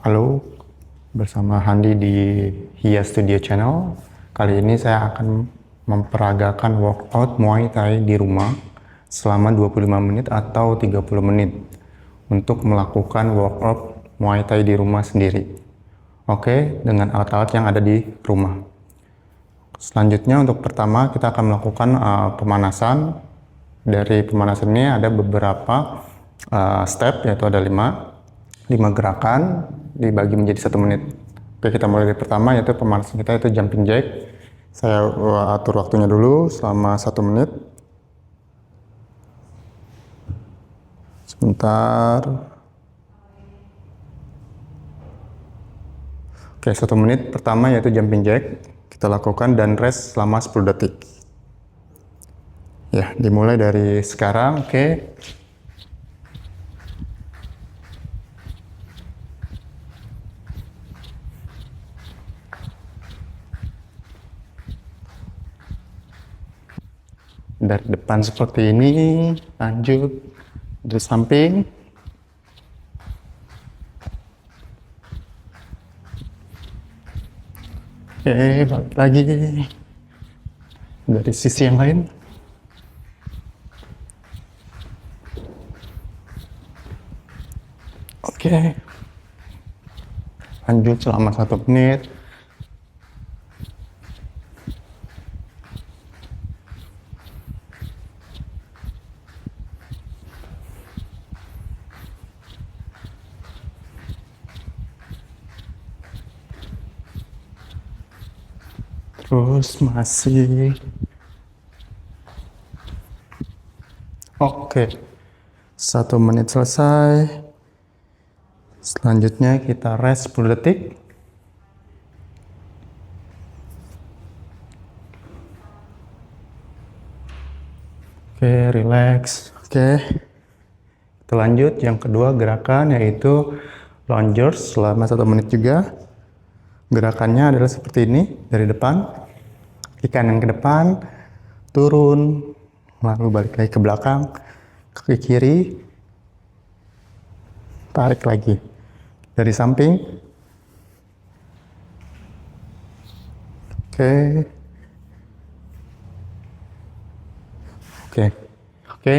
Halo, bersama Handi di Hia Studio Channel. Kali ini saya akan memperagakan workout Muay Thai di rumah selama 25 menit atau 30 menit untuk melakukan workout Muay Thai di rumah sendiri. Oke, dengan alat-alat yang ada di rumah. Selanjutnya untuk pertama kita akan melakukan pemanasan. Dari pemanasan ini ada beberapa step, yaitu ada 5 gerakan dibagi menjadi 1 menit. Oke, kita mulai dari pertama, yaitu pemanasan kita itu jumping jack. Saya atur waktunya dulu selama 1 menit. Sebentar. Oke, 1 menit pertama yaitu jumping jack. Kita lakukan dan rest selama 10 detik. Ya, dimulai dari sekarang. Oke. Dari depan seperti ini, lanjut dari samping. Oke, balik lagi dari sisi yang lain. Oke, lanjut selama 1 menit. Terus masih. Oke, 1 menit selesai. Selanjutnya kita rest 10 detik. Oke, relax. Oke, kita lanjut yang kedua gerakan, yaitu lungers selama 1 menit juga. Gerakannya adalah seperti ini, dari depan, kaki kanan ke depan, turun, lalu balik lagi ke belakang, kaki kiri, tarik lagi dari samping. Oke. Oke.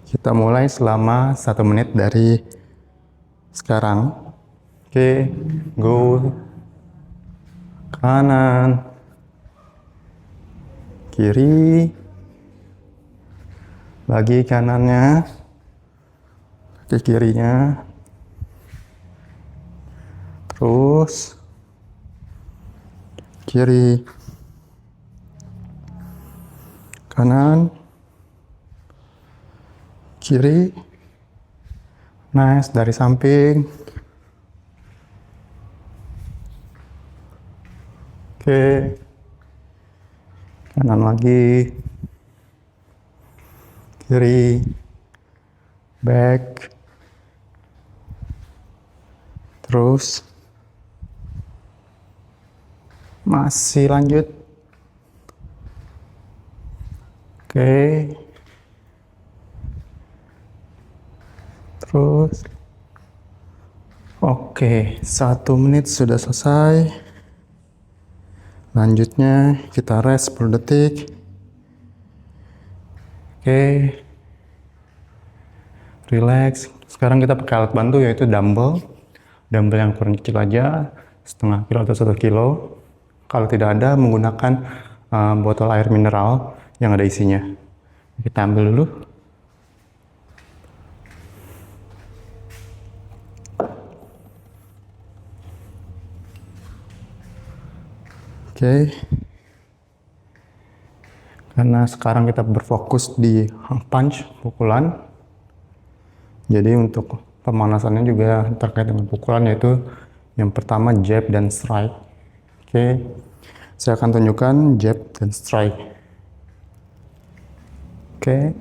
Kita mulai selama 1 menit dari sekarang. Oke, go. Kanan, kiri, lagi kanannya, kaki kirinya, terus kiri, kanan, kiri, nice, dari samping. Oke, kanan lagi, kiri, back, terus masih lanjut. Oke, terus oke, 1 menit sudah selesai. Lanjutnya kita rest 10 detik. Oke, relax. Sekarang kita pakai alat bantu, yaitu dumbbell yang kurang kecil aja, setengah kilo atau 1 kilo. Kalau tidak ada, menggunakan botol air mineral yang ada isinya. Kita ambil dulu. Oke, karena sekarang kita berfokus di punch, pukulan, jadi untuk pemanasannya juga terkait dengan pukulan, yaitu yang pertama jab dan strike. Oke, saya akan tunjukkan jab dan strike. Oke,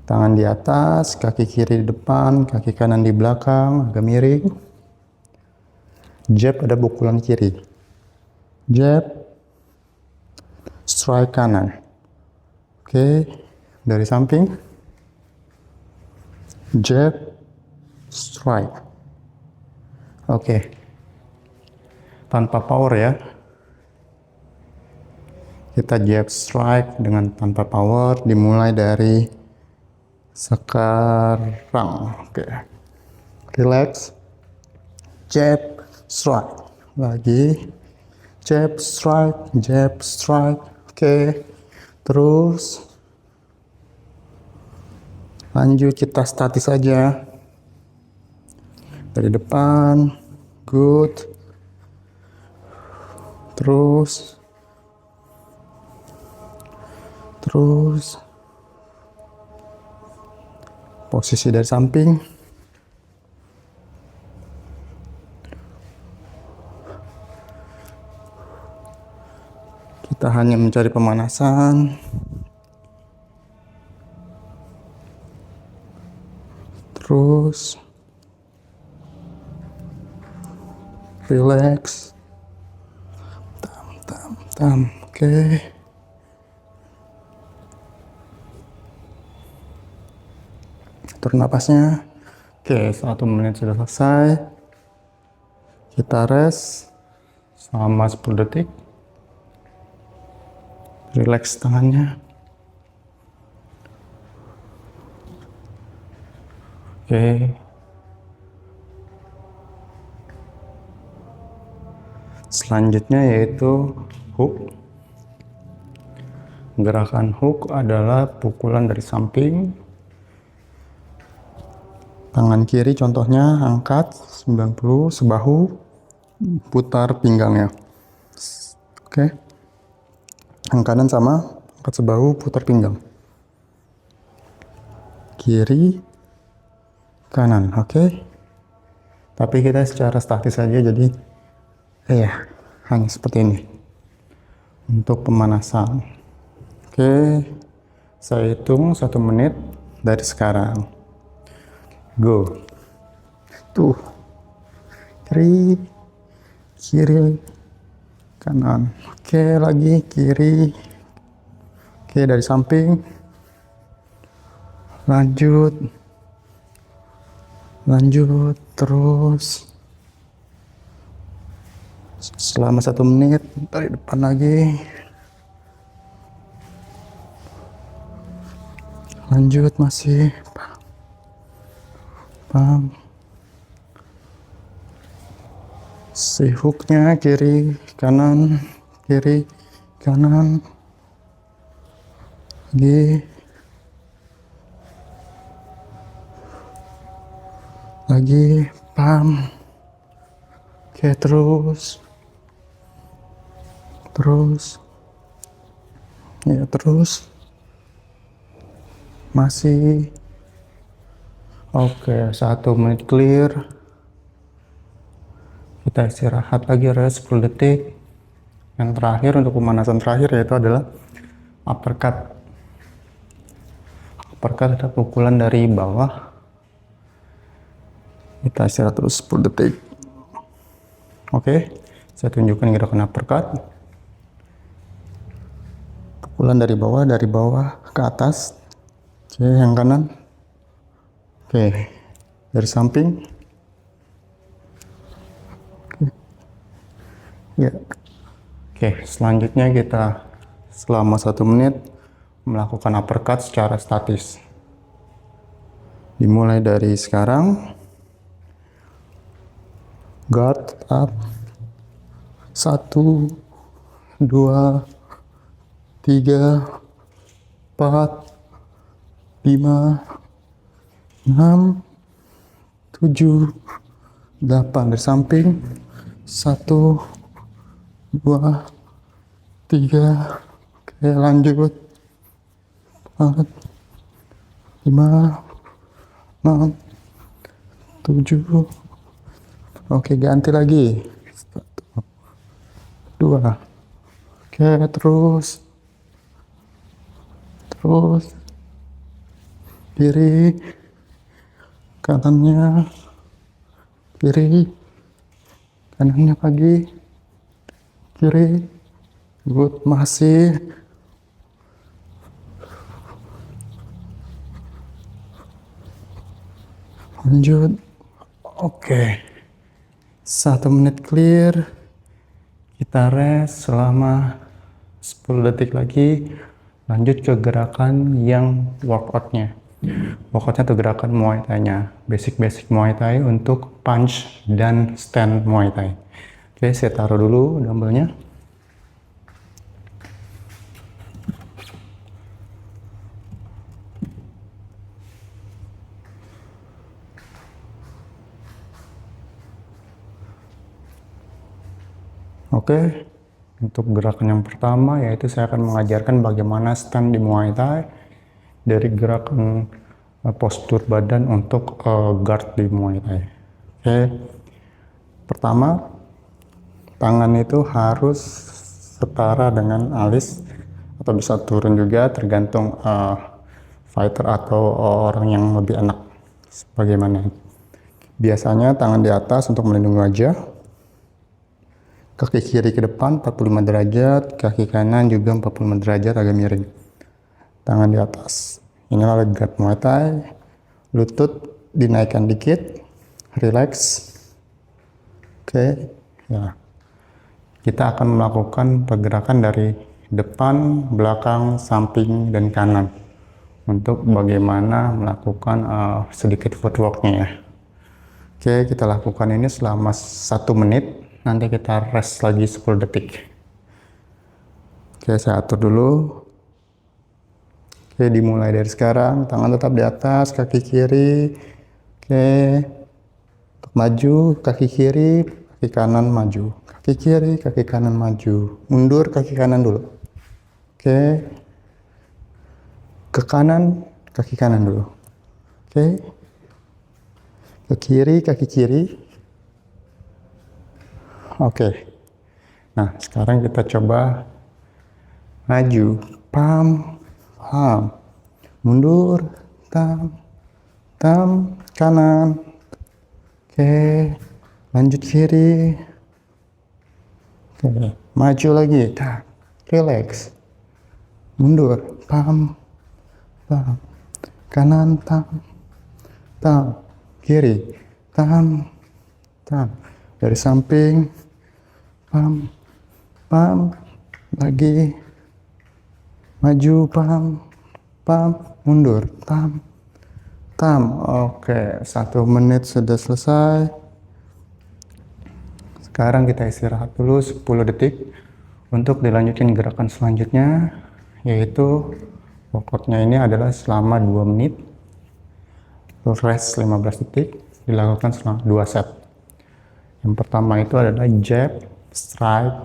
tangan di atas, kaki kiri di depan, kaki kanan di belakang, agak miring. Jab ada pukulan kiri. Jab, strike kanan. Oke, dari samping. Jab, strike. Oke, tanpa power ya. Kita jab strike dengan tanpa power, dimulai dari sekarang. Oke, relax, jab strike, lagi jab strike. Oke, terus lanjut, kita statis aja dari depan. Good, terus posisi dari samping. Kita hanya mencari pemanasan. Terus relax, tam. Oke. Atur napasnya. Oke, 1 menit sudah selesai. Kita rest selama 10 detik. Relax tangannya. Oke. Selanjutnya yaitu hook. Gerakan hook adalah pukulan dari samping. Tangan kiri contohnya angkat 90 sebahu, putar pinggangnya. Oke. Yang kanan sama, angkat sebahu, putar pinggang. Kiri, kanan, oke. Tapi kita secara statis saja, jadi hanya seperti ini untuk pemanasan. Oke, saya hitung 1 menit dari sekarang. Go. Tuh, kiri, kanan. Oke, lagi kiri. Oke, dari samping. Lanjut, terus. Selama 1 menit dari depan lagi. Lanjut masih. Pam. Si hooknya kiri, kanan. Lagi, pam. Oke, terus. Ya, terus. Masih. Oke, 1 menit clear. Kita istirahat lagi, rest 10 detik. Yang terakhir untuk pemanasan terakhir yaitu adalah uppercut. Uppercut adalah pukulan dari bawah. Kita istirahat terus 10 detik. Oke, saya tunjukkan gerakan uppercut. Pukulan dari bawah ke atas. Oke, yang kanan. Oke, dari samping. Ya. Oke, selanjutnya kita selama 1 menit melakukan uppercut secara statis. Dimulai dari sekarang. Guard up. 1, 2, 3, 4, 5, 6, 7, 8 dari samping. 1, 2, 3. Oke, lanjut. 4, 5, 6, 7. Oke, ganti lagi. 1, 2. Oke, terus kiri, kanannya, kiri, kanannya lagi, kiri. Good, masih. Lanjut. Oke. 1 menit clear, kita rest selama 10 detik lagi, lanjut ke gerakan yang workoutnya. Workoutnya tuh gerakan Muay Thai-nya, basic Muay Thai untuk punch dan stand Muay Thai. Oke, saya taruh dulu dumbbellnya. Oke, untuk gerakan yang pertama yaitu saya akan mengajarkan bagaimana stand di Muay Thai dari gerakan postur badan untuk guard di Muay Thai. Oke, pertama tangan itu harus setara dengan alis atau bisa turun juga tergantung fighter atau orang yang lebih enak bagaimana. Biasanya tangan di atas untuk melindungi wajah, kaki kiri ke depan 45 derajat, kaki kanan juga 45 derajat agak miring. Tangan di atas. Inilah guard Muay Thai. Lutut dinaikkan dikit, relax. Oke, ya. Kita akan melakukan pergerakan dari depan, belakang, samping, dan kanan untuk bagaimana melakukan sedikit footworknya ya. Oke, kita lakukan ini selama 1 menit. Nanti kita rest lagi 10 detik. Oke, saya atur dulu. Oke, dimulai dari sekarang. Tangan tetap di atas, kaki kiri. Oke, untuk maju, kaki kiri, kaki kanan maju. Kaki kiri, kaki kanan maju. Mundur, kaki kanan dulu. Oke, ke kanan, kaki kanan dulu. Oke, ke kiri, kaki kiri. Oke, nah sekarang kita coba maju, pam, pam, mundur, tam, tam, kanan. Oke, lanjut kiri. Oke, maju lagi, tak, relax, mundur, pam, pam, kanan, tam, tam, kiri, tam, tam, dari samping, pam, pam, lagi, maju, pam, pam, mundur, tam, tam. Oke, 1 menit sudah selesai. Sekarang kita istirahat dulu 10 detik untuk dilanjutin gerakan selanjutnya, yaitu workoutnya ini adalah selama 2 menit, rest 15 detik, dilakukan selama 2 set. Yang pertama itu adalah jab, strike,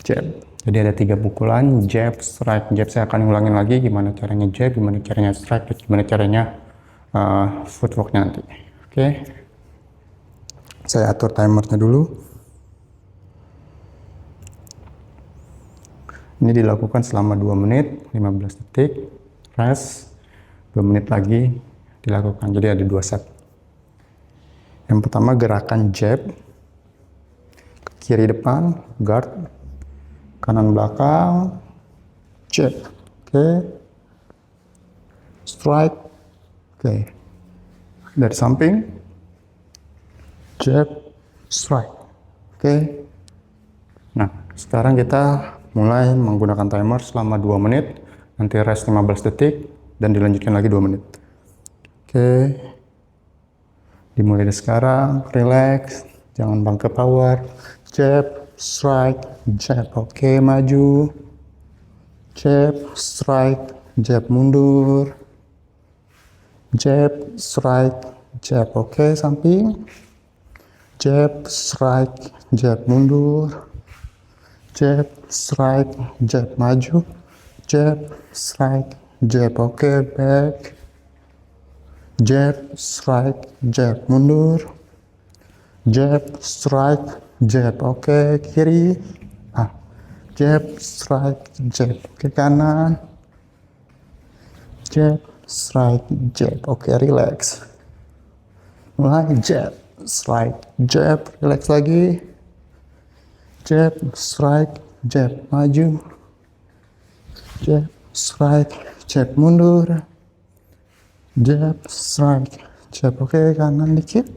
jab. Jadi ada 3 pukulan, jab, strike, jab. Saya akan ulangin lagi gimana caranya jab, gimana caranya strike, gimana caranya footworknya nanti. Oke, saya atur timernya dulu. Ini dilakukan selama 2 menit, 15 detik, rest, 2 menit lagi dilakukan. Jadi ada 2 set. Yang pertama gerakan jab, kiri depan, guard, kanan belakang, jab, oke, strike, oke, dari samping, jab, strike, oke. Nah, sekarang kita mulai menggunakan timer selama 2 menit, nanti rest 15 detik, dan dilanjutkan lagi 2 menit. Oke. Dimulai dari sekarang, relax, jangan bangke power, jab, strike, jab, oke, maju, jab, strike, jab, mundur, jab, strike, jab, oke, samping, jab, strike, jab, mundur, jab, strike, jab, maju, jab, strike, jab, oke, back, jab, strike, jab, mundur, jab, strike, jab, oke, kiri, jab, strike, jab, ke kanan, jab, strike, jab, oke, relax, mulai, jab, strike, jab, relax lagi, jab, strike, jab, maju, jab, strike, jab, mundur, jab, strike, jab, oke, kanan dikit,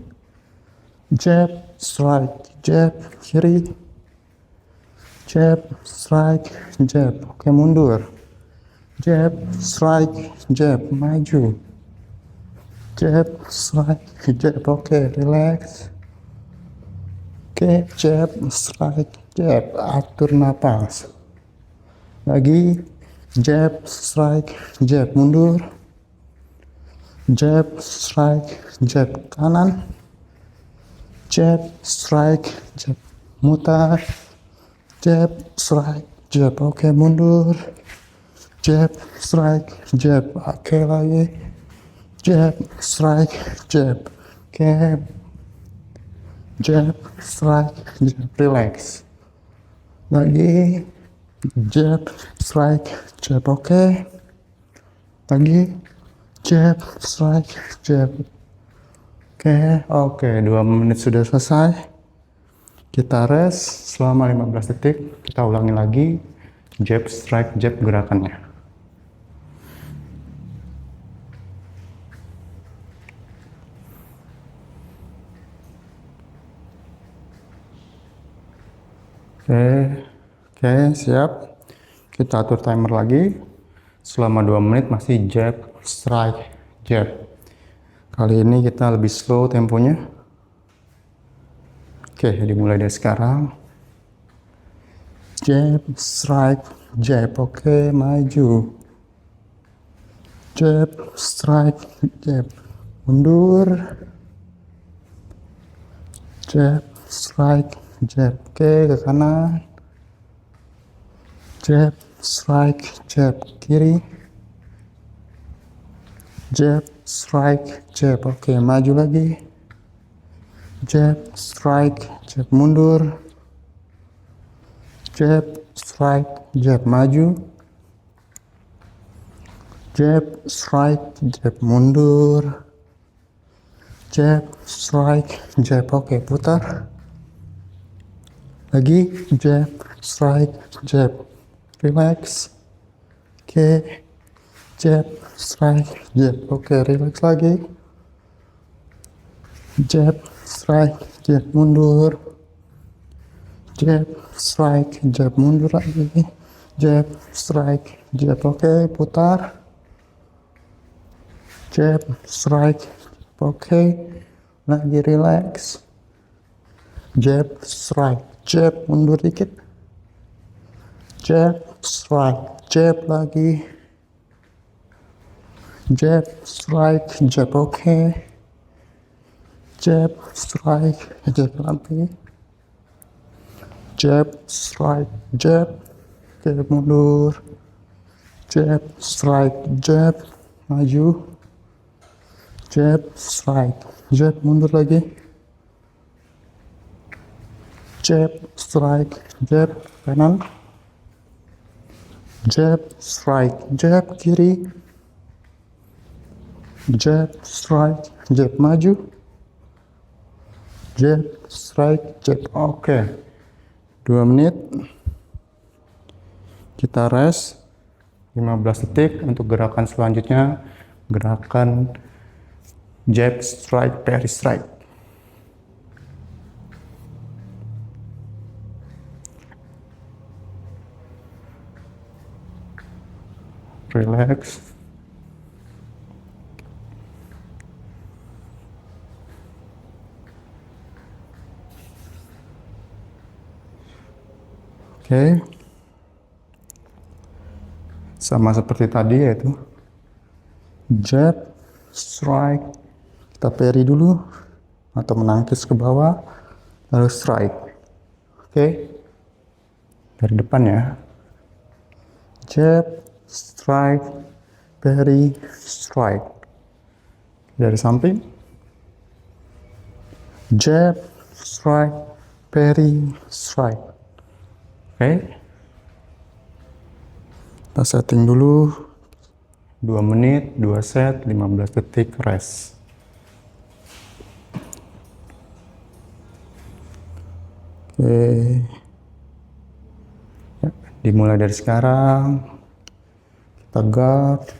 jab, strike, jab, kiri, jab, strike, jab, oke mundur, jab, strike, jab, maju, jab, strike, jab, oke relax, oke jab, strike, jab, atur napas, lagi, jab, strike, jab, mundur, jab, strike, jab, kanan, jab, strike, jab, mutar, jab, strike, jab, oke mundur, jab, strike, jab, oke lagi, jab, strike, jab, oke, jab, strike, jab, relax, lagi, jab, strike, jab, oke, lagi, jab, strike, jab, oke, 2 menit sudah selesai. Kita rest selama 15 detik. Kita ulangi lagi jab, strike, jab gerakannya. Oke, siap. Kita atur timer lagi. Selama 2 menit masih jab, strike, jab. Kali ini kita lebih slow temponya. Oke, dimulai dari sekarang. Jab, strike, jab, oke, maju. Jab, strike, jab, mundur. Jab, strike, jab, oke, ke kanan. Jab, strike, jab, kiri. Jab, strike, jab, oke, maju lagi. Jab, strike, jab, mundur. Jab, strike, jab, maju. Jab, strike, jab, mundur. Jab, strike, jab, oke, putar. Lagi, jab, strike, jab, relax. Oke. Jab, strike, jab, oke, relax lagi. Jab, strike, jab, mundur. Jab, strike, jab, mundur lagi. Jab, strike, jab, oke, putar. Jab, strike, oke, lagi relax. Jab, strike, jab, mundur dikit. Jab, strike, jab lagi. Jab, strike, jab, oke. Jab, strike, jab lagi. Jab, strike, jab, oke, mundur. Jab, strike, jab, maju. Jab, strike, jab, mundur lagi. Jab, strike, jab, kanan. Jab, strike, jab, kiri. Jab, strike, jab, maju. Jab, strike, jab, oke. 2 menit. Kita rest 15 detik untuk gerakan selanjutnya. Gerakan jab, strike, parry, strike. Relax. Oke. Sama seperti tadi, yaitu jab, strike, kita parry dulu atau menangkis ke bawah, lalu strike. Oke. Dari depan ya. Jab, strike, parry, strike. Dari samping. Jab, strike, parry, strike. Oke. Kita setting dulu 2 menit, 2 set, 15 detik rest. Oke. Ya, dimulai dari sekarang. Kita guard,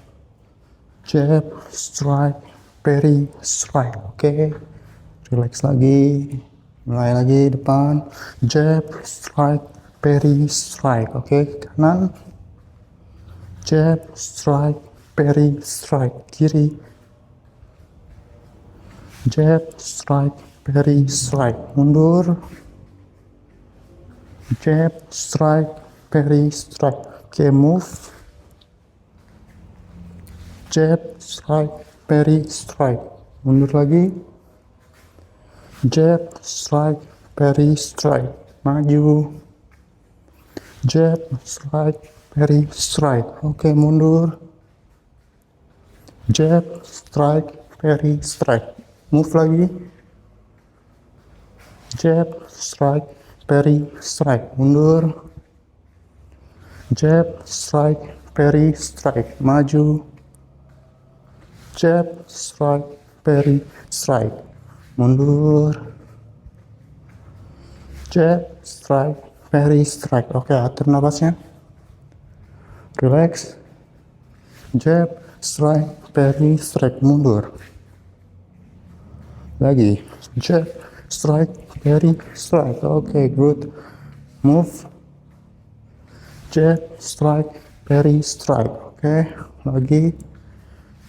jab, strike, parry, strike. Oke. Relax lagi. Mulai lagi depan. Jab, strike, parry, strike. Oke, kanan. Jab, strike, parry, strike. Kiri. Jab, strike, parry, strike. Mundur. Jab, strike, parry, strike. Oke, move. Jab, strike, parry, strike. Mundur lagi. Jab, strike, parry, strike. Maju. Jab, strike, parry, strike. Oke, mundur. Jab, strike, parry, strike. Move lagi. Jab, strike, parry, strike. Mundur. Jab, strike, parry, strike. Maju. Jab, strike, parry, strike. Mundur. Jab, strike, parry, strike. Oke, atur nafasnya. Relax. Jab, strike, parry, strike. Mundur. Lagi. Jab, strike, parry, strike. Oke, good. Move. Jab, strike, parry, strike. Oke, lagi.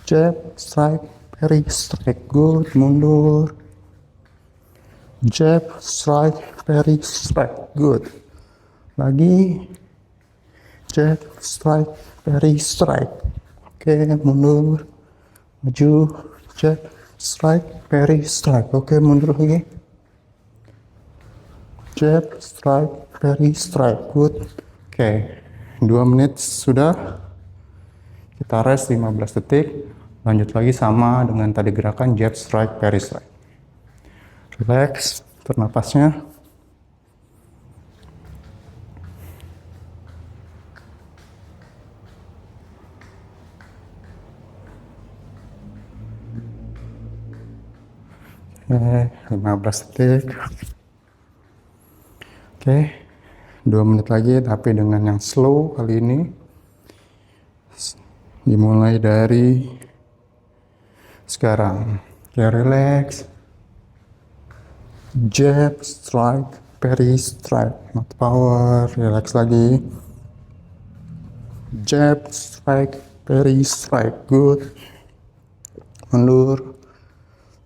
Jab, strike, parry, strike. Good. Mundur. Jab, strike, parry, strike. Good. Lagi. Jab, strike, parry, strike. Oke, mundur. Maju. Jab, strike, parry, strike. Oke, mundur lagi. Jab, strike, parry, strike. Good. Oke, 2 menit sudah. Kita rest 15 detik. Lanjut lagi sama dengan tadi gerakan jab, strike, parry, strike. Relax, atur napasnya. Oke, 15 detik. Oke, 2 menit lagi tapi dengan yang slow kali ini. Dimulai dari sekarang. Oke, relax. Jab, strike, parry, strike. Not power. Relax lagi. Jab, strike, parry, strike. Good. Mundur.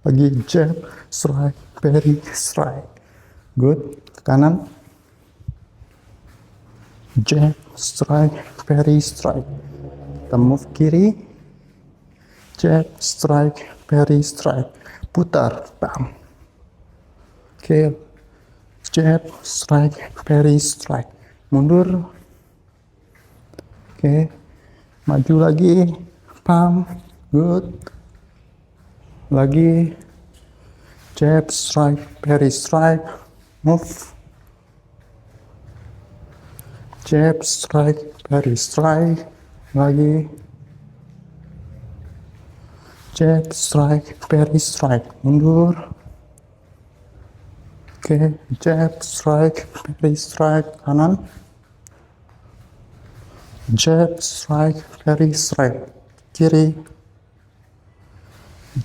Lagi jab, strike, parry, strike. Good. Kanan. Jab, strike, parry, strike. Kita move kiri. Jab, strike, parry, strike. Putar. Bam. Oke. Jab, strike, parry, strike. Mundur. Oke. Maju lagi. Pam. Good. Lagi. Jab, strike, parry, strike. Move. Jab, strike, parry, strike. Lagi. Jab, strike, parry, strike. Mundur. Oke, jab, strike, parry, strike. Kanan. Jab, strike, parry, strike. Kiri.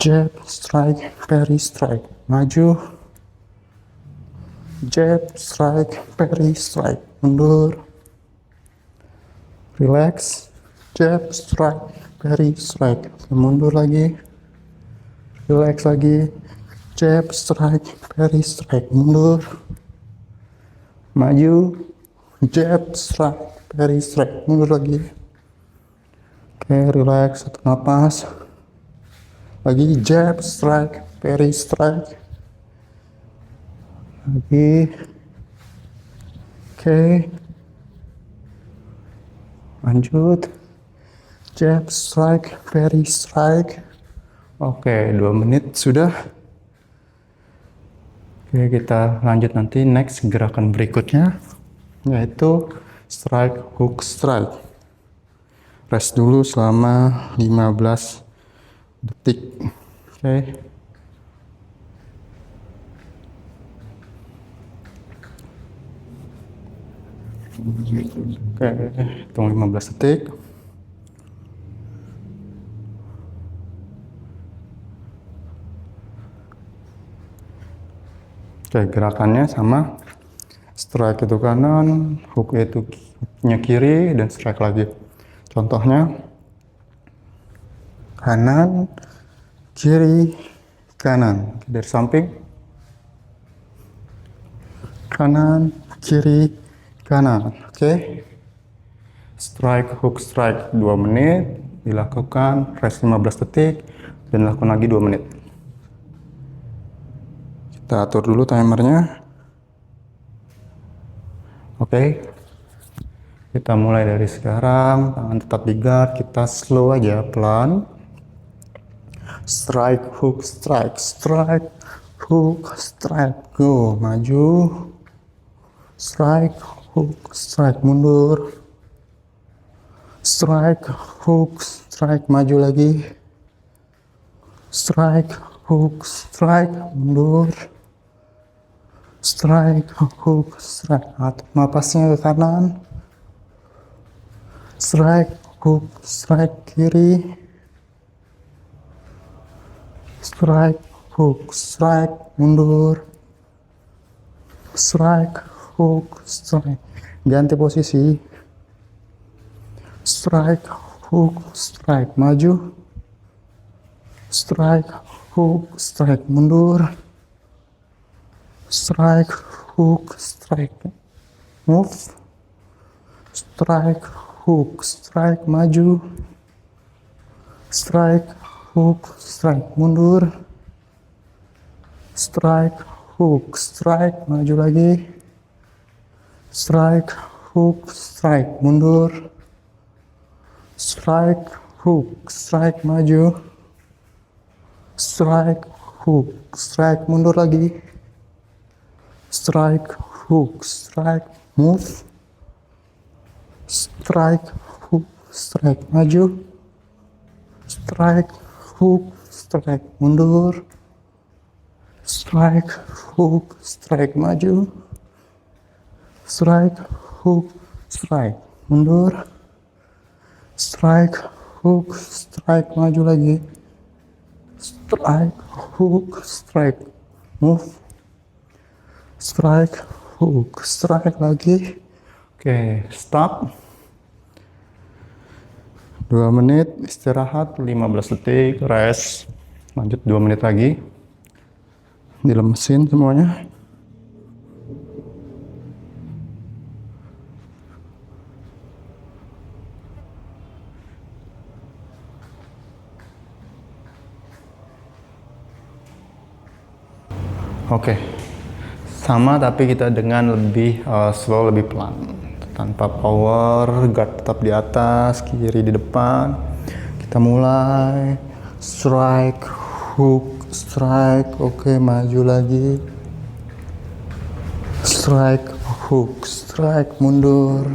Jab, strike, parry, strike. Maju. Jab, strike, parry, strike. Mundur. Relax. Jab, strike, parry, strike. Mundur lagi. Relax lagi. Jab, strike, parry, strike. Mundur. Maju. Jab, strike, parry, strike. Mundur lagi. Oke, relax. Satu napas. Lagi jab, strike, parry, strike. Lagi. Oke. Lanjut. Jab, strike, parry, strike. Oke, 2 menit sudah. Oke, kita lanjut nanti next gerakan berikutnya, yaitu strike, hook, strike. Rest dulu selama 15 detik. Oke. Oke, hitung 15 detik. Oke, gerakannya sama. Strike itu kanan, hook itu hooknya kiri, dan strike lagi. Contohnya, kanan, kiri, kanan. Dari samping, kanan, kiri, kanan. Oke. Strike, hook, strike 2 menit. Dilakukan, rest 15 detik, dan lakukan lagi 2 menit. Kita atur dulu timernya. Oke, kita mulai dari sekarang. Tangan tetap di guard, kita slow aja, pelan. Strike, hook, strike, strike, hook, strike, go, maju. Strike, hook, strike, mundur. Strike, hook, strike, maju lagi. Strike, hook, strike, mundur. Strike, hook, strike, atur napasnya ke kanan. Strike, hook, strike, kiri. Strike, hook, strike, mundur. Strike, hook, strike, ganti posisi. Strike, hook, strike, maju. Strike, hook, strike, mundur. Strike, hook, strike, move. Strike, hook, strike, maju. Strike, hook, strike, mundur. Strike, hook, strike, maju lagi. Strike, hook, strike, mundur. Strike, hook, strike, maju. Strike, hook, strike, mundur lagi. Strike, hook, strike, move. Strike, hook, strike, maju. Strike, hook, strike, mundur. Strike, hook, strike, maju. Strike, hook, strike, mundur. Strike, hook, strike, maju lagi. Strike, hook, strike, move. Strike, hook, strike lagi. Oke, stop. 2 menit, istirahat 15 detik, rest. Lanjut 2 menit lagi. Dilemesin semuanya. Oke. Sama tapi kita dengan lebih slow, lebih pelan. Tanpa power, guard tetap di atas, kiri di depan. Kita mulai. Strike, hook, strike. Oke, maju lagi. Strike, hook, strike, mundur.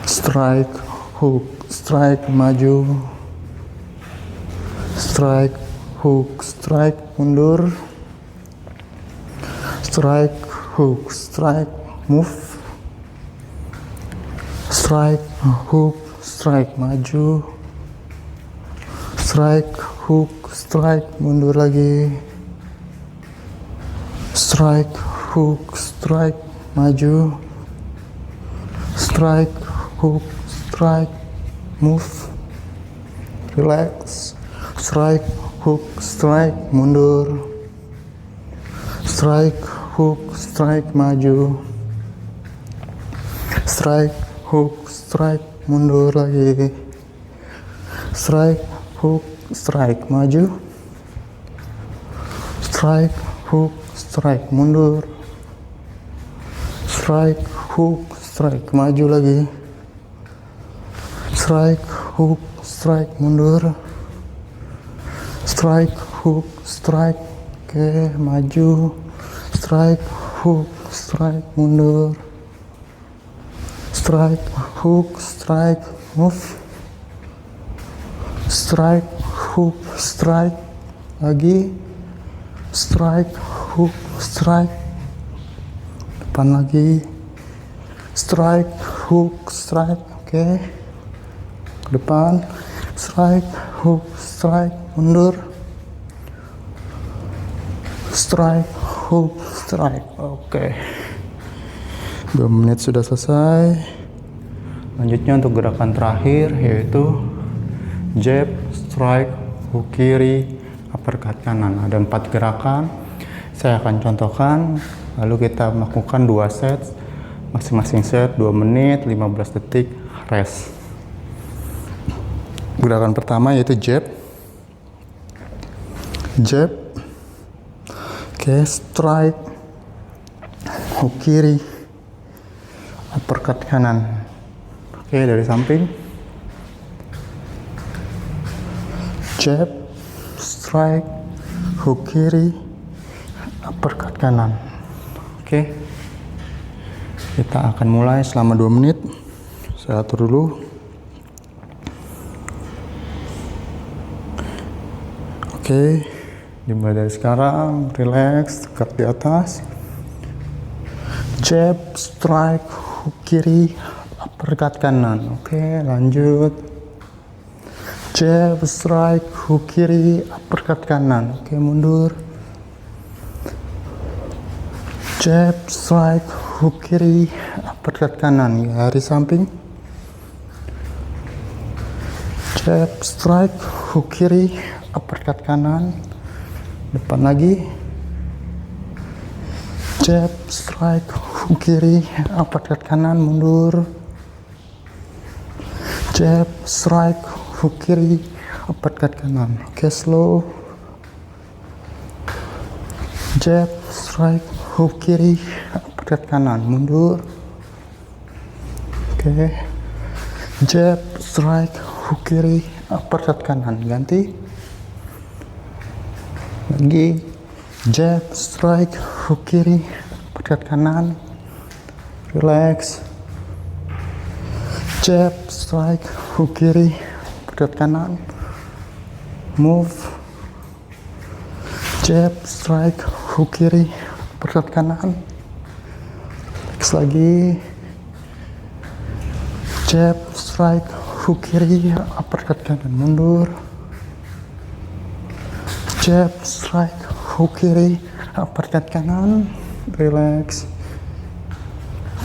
Strike, hook, strike, maju. Strike, hook, strike, mundur. Strike, hook, strike, move. Strike, hook, strike, maju. Strike, hook, strike, mundur lagi. Strike, hook, strike, maju. Strike, hook, strike, move. Relax. Strike, hook, strike, mundur. Strike, hook, strike, maju. Strike, hook, strike, mundur lagi. Strike, hook, strike, maju. Strike, hook, strike, mundur. Strike, hook, strike, maju lagi. Strike, hook, strike, mundur. Strike, hook, strike, oke, maju. Strike, hook, strike, mundur. Strike, hook, strike, move. Strike, hook, strike, lagi. Strike, hook, strike, depan lagi. Strike, hook, strike, oke, ke depan. Strike, hook, strike, mundur. strike, hook, strike. Oke. 2 menit sudah selesai. Lanjutnya untuk gerakan terakhir yaitu jab, strike, hook kiri, uppercut kanan. Ada 4 gerakan. Saya akan contohkan, lalu kita melakukan 2 set. Masing-masing set 2 menit, 15 detik, rest. Gerakan pertama yaitu jab. Jab. Oke, strike, hook kiri, uppercut kanan. Oke, dari samping. Jab, strike, hook kiri, uppercut kanan. Oke. Kita akan mulai selama 2 menit. Saya atur dulu. Oke. Dimulai dari sekarang, relax, tegak di atas. Jab, strike, hook kiri, uppercut kanan. Oke, lanjut. Jab, strike, hook kiri, uppercut kanan. Oke, mundur. Jab, strike, hook kiri, uppercut kanan. Dari samping. Jab, strike, hook kiri, uppercut kanan. Depan lagi. Jab, strike, hook kiri, uppercut kanan, mundur. Jab, strike, hook kiri, uppercut kanan. Oke, slow. Jab, strike, hook kiri, uppercut kanan, mundur. Oke. Jab, strike, hook kiri, uppercut kanan, ganti. Lagi. Jab, strike, hook kiri, uppercut kanan. Relax. Jab, strike, hook kiri, uppercut kanan. Move. Jab, strike, hook kiri, uppercut kanan. Relax lagi. Jab, strike, hook kiri, uppercut kanan, mundur. Jab, strike, hook kiri, uppercut kanan, relax.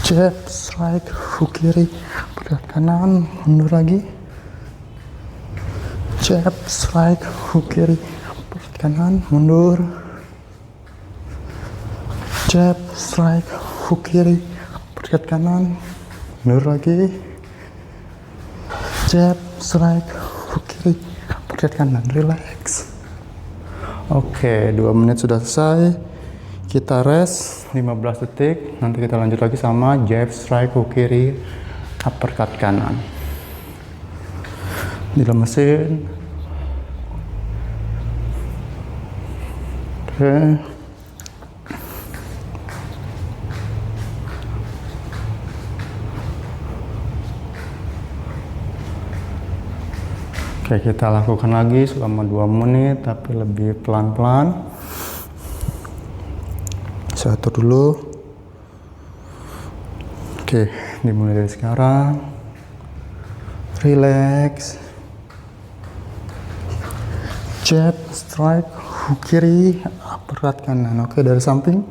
Jab, strike, hook kiri, uppercut kanan, mundur lagi. Jab, strike, hook kiri, uppercut kanan, mundur. Jab, strike, hook kiri, uppercut kanan, mundur lagi. Jab, strike, hook kiri, uppercut kanan, relax. Oke, 2 menit sudah selesai. Kita rest 15 detik. Nanti kita lanjut lagi sama jab, strike, hook kiri, uppercut kanan. Dilemesin. Oke. Oke, kita lakukan lagi selama 2 menit, tapi lebih pelan-pelan. Saya atur dulu. Oke, dimulai dari sekarang. Relax. Jab, strike, hook kiri, uppercut kanan. Oke, dari samping.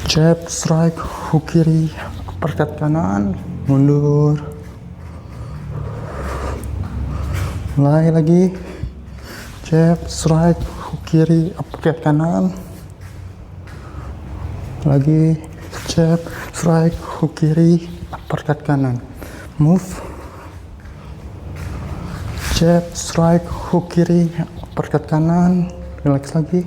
Jab, strike, hook kiri, uppercut kanan, mundur. Mulai lagi. Jab, strike, hook kiri, uppercut kanan. Lagi. Jab, strike, hook kiri, uppercut kanan. Move. Jab, strike, hook kiri, uppercut kanan. Relax lagi.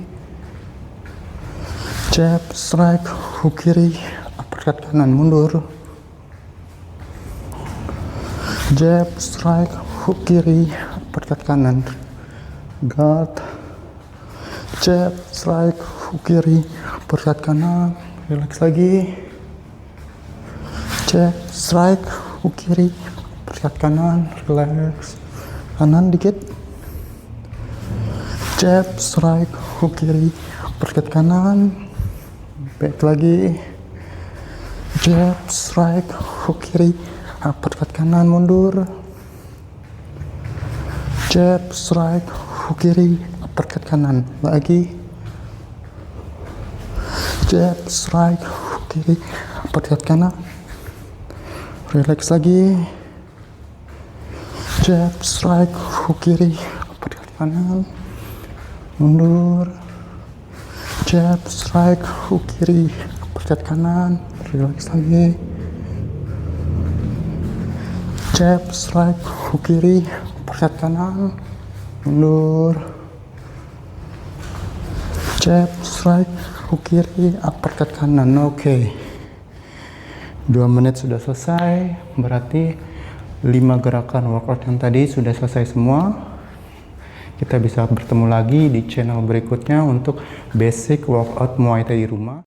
Jab, strike, hook kiri, uppercut kanan, mundur. Jab, strike, hook kiri, uppercut kanan, guard. Jab, strike, hook kiri, uppercut kanan, relax lagi. Jab, strike, hook kiri, uppercut kanan, relax. Kanan dikit. Jab, strike, hook kiri, uppercut kanan, back lagi. Jab, strike, hook kiri, uppercut kanan, mundur. Jab, strike, hook kiri, uppercut kanan lagi, jab, strike, hook kiri, uppercut kanan, relax lagi, jab, strike, hook kiri, uppercut kanan, mundur, jab, strike, hook kiri, uppercut kanan, relax lagi, jab, strike, hook kiri, uppercut kanan, mundur, jab, strike, hook kiri, uppercut kanan. Oke. 2 menit sudah selesai, berarti 5 gerakan workout yang tadi sudah selesai semua. Kita bisa bertemu lagi di channel berikutnya untuk basic workout Muay Thai di rumah.